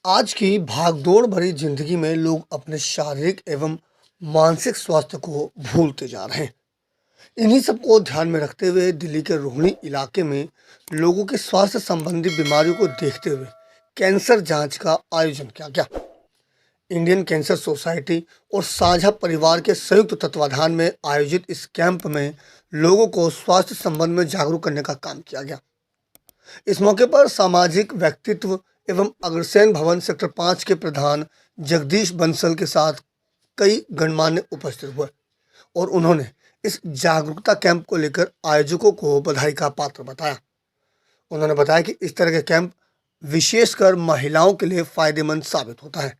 आज की भागदौड़ भरी जिंदगी में लोग अपने शारीरिक एवं मानसिक स्वास्थ्य को भूलते जा रहे हैं। इन्हीं सबको ध्यान में रखते हुए दिल्ली के रोहिणी इलाके में लोगों के स्वास्थ्य संबंधी बीमारियों को देखते हुए कैंसर जांच का आयोजन किया गया। इंडियन कैंसर सोसाइटी और साझा परिवार के संयुक्त तत्वाधान में आयोजित इस कैंप में लोगों को स्वास्थ्य संबंध में जागरूक करने का काम किया गया। इस मौके पर सामाजिक व्यक्तित्व एवं अग्रसेन भवन सेक्टर 5 के प्रधान जगदीश बंसल के साथ कई गणमान्य उपस्थित हुए और उन्होंने इस जागरूकता कैंप को लेकर आयोजकों को बधाई का पात्र बताया। उन्होंने बताया कि इस तरह के कैंप विशेषकर महिलाओं के लिए फायदेमंद साबित होता है,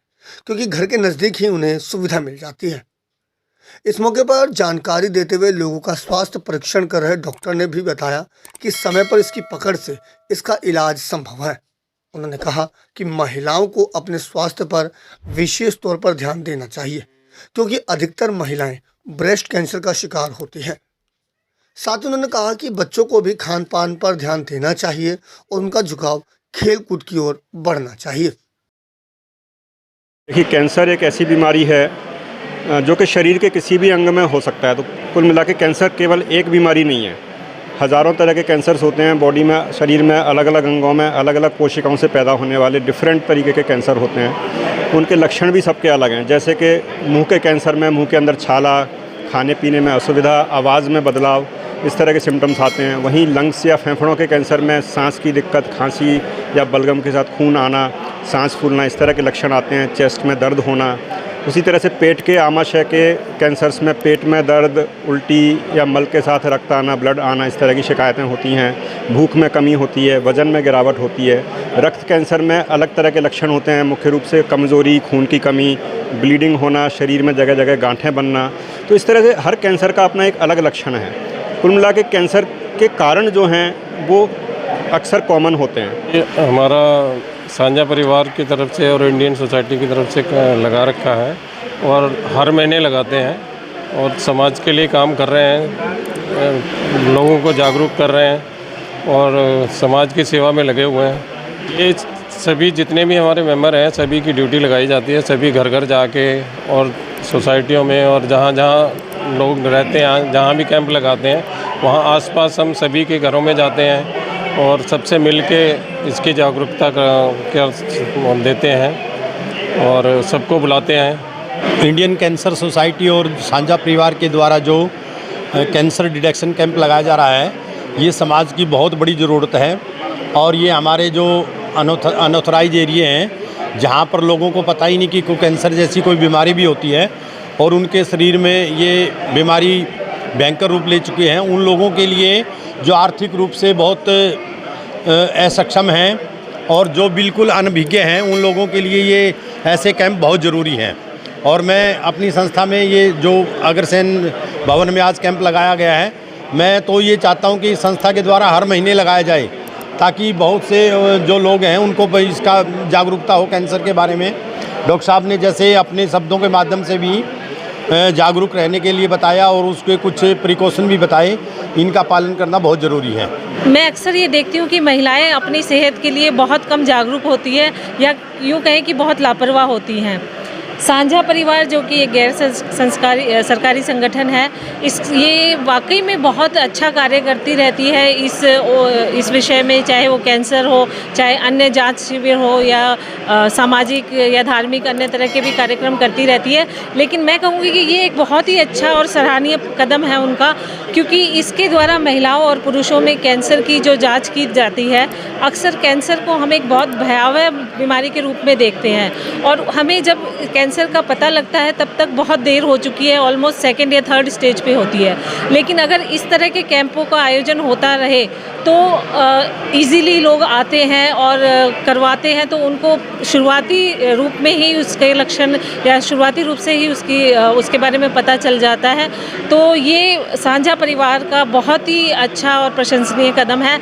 क्योंकि घर के नज़दीक ही उन्हें सुविधा मिल जाती है। इस मौके पर जानकारी देते हुए लोगों का स्वास्थ्य परीक्षण कर रहे डॉक्टर ने भी बताया कि समय पर इसकी पकड़ से इसका इलाज संभव है। उन्होंने कहा कि महिलाओं को अपने स्वास्थ्य पर विशेष तौर पर ध्यान देना चाहिए, क्योंकि अधिकतर महिलाएं ब्रेस्ट कैंसर का शिकार होती हैं। साथ ही उन्होंने कहा कि बच्चों को भी खान पान पर ध्यान देना चाहिए और उनका झुकाव खेल कूद की ओर बढ़ना चाहिए। देखिए, कैंसर एक ऐसी बीमारी है जो कि शरीर के किसी भी अंग में हो सकता है। तो कुल मिला के कैंसर केवल एक बीमारी नहीं है, हज़ारों तरह के कैंसर्स होते हैं। बॉडी में, शरीर में अलग अलग अंगों में अलग अलग कोशिकाओं से पैदा होने वाले डिफरेंट तरीके के कैंसर होते हैं। उनके लक्षण भी सबके अलग हैं। जैसे कि मुंह के कैंसर में मुंह के अंदर छाला, खाने पीने में असुविधा, आवाज़ में बदलाव, इस तरह के सिम्टम्स आते हैं। वहीं लंग्स या फेफड़ों के कैंसर में सांस की दिक्कत, खांसी या बलगम के साथ खून आना, सांस फूलना, इस तरह के लक्षण आते हैं। चेस्ट में दर्द होना। उसी तरह से पेट के आमाशय के कैंसर्स में पेट में दर्द, उल्टी या मल के साथ रक्त आना, ब्लड आना, इस तरह की शिकायतें होती हैं। भूख में कमी होती है, वजन में गिरावट होती है। रक्त कैंसर में अलग तरह के लक्षण होते हैं, मुख्य रूप से कमज़ोरी, खून की कमी, ब्लीडिंग होना, शरीर में जगह जगह गांठें बनना। तो इस तरह से हर कैंसर का अपना एक अलग लक्षण है। कुल मिला के कैंसर के कारण जो हैं वो अक्सर कॉमन होते हैं। ये हमारा साझा परिवार की तरफ से और इंडियन सोसाइटी की तरफ से लगा रखा है और हर महीने लगाते हैं और समाज के लिए काम कर रहे हैं, लोगों को जागरूक कर रहे हैं और समाज की सेवा में लगे हुए हैं। ये सभी जितने भी हमारे मेंबर हैं, सभी की ड्यूटी लगाई जाती है। सभी घर घर जाके और सोसाइटियों में और जहाँ जहाँ लोग रहते हैं, जहाँ भी कैंप लगाते हैं, वहाँ आसपास हम सभी के घरों में जाते हैं और सबसे मिलके इसकी जागरूकता देते हैं और सबको बुलाते हैं। इंडियन कैंसर सोसाइटी और साझा परिवार के द्वारा जो कैंसर डिटेक्शन कैंप लगाया जा रहा है, ये समाज की बहुत बड़ी ज़रूरत है। और ये हमारे जो अनऑथराइज एरिया हैं, जहाँ पर लोगों को पता ही नहीं कि कोई कैंसर जैसी कोई बीमारी भी होती है और उनके शरीर में ये बीमारी भयंकर रूप ले चुकी है, उन लोगों के लिए जो आर्थिक रूप से बहुत असक्षम हैं और जो बिल्कुल अनभिज्ञ हैं, उन लोगों के लिए ये ऐसे कैंप बहुत ज़रूरी हैं। और मैं अपनी संस्था में ये जो अग्रसेन भवन में आज कैंप लगाया गया है, मैं तो ये चाहता हूँ कि संस्था के द्वारा हर महीने लगाया जाए, ताकि बहुत से जो लोग हैं उनको इसका जागरूकता हो कैंसर के बारे में। डॉक्टर साहब ने जैसे अपने शब्दों के माध्यम से भी जागरूक रहने के लिए बताया और उसके कुछ प्रिकॉशन भी बताए, इनका पालन करना बहुत ज़रूरी है। मैं अक्सर ये देखती हूँ कि महिलाएं अपनी सेहत के लिए बहुत कम जागरूक होती है या यूँ कहें कि बहुत लापरवाह होती हैं। साझा परिवार जो कि एक गैर सरकारी संगठन है, ये वाकई में बहुत अच्छा कार्य करती रहती है इस विषय में, चाहे वो कैंसर हो, चाहे अन्य जांच शिविर हो या सामाजिक या धार्मिक अन्य तरह के भी कार्यक्रम करती रहती है। लेकिन मैं कहूँगी कि ये एक बहुत ही अच्छा और सराहनीय कदम है उनका, क्योंकि इसके द्वारा महिलाओं और पुरुषों में कैंसर की जो जाँच की जाती है, अक्सर कैंसर को हम एक बहुत भयावह बीमारी के रूप में देखते हैं और हमें जब कैंसर का पता लगता है तब तक बहुत देर हो चुकी है, ऑलमोस्ट सेकंड या थर्ड स्टेज पे होती है। लेकिन अगर इस तरह के कैंपों का आयोजन होता रहे तो इजीली लोग आते हैं और करवाते हैं, तो उनको शुरुआती रूप में ही उसके लक्षण या शुरुआती रूप से ही उसके बारे में पता चल जाता है। तो ये साझा परिवार का बहुत ही अच्छा और प्रशंसनीय कदम है।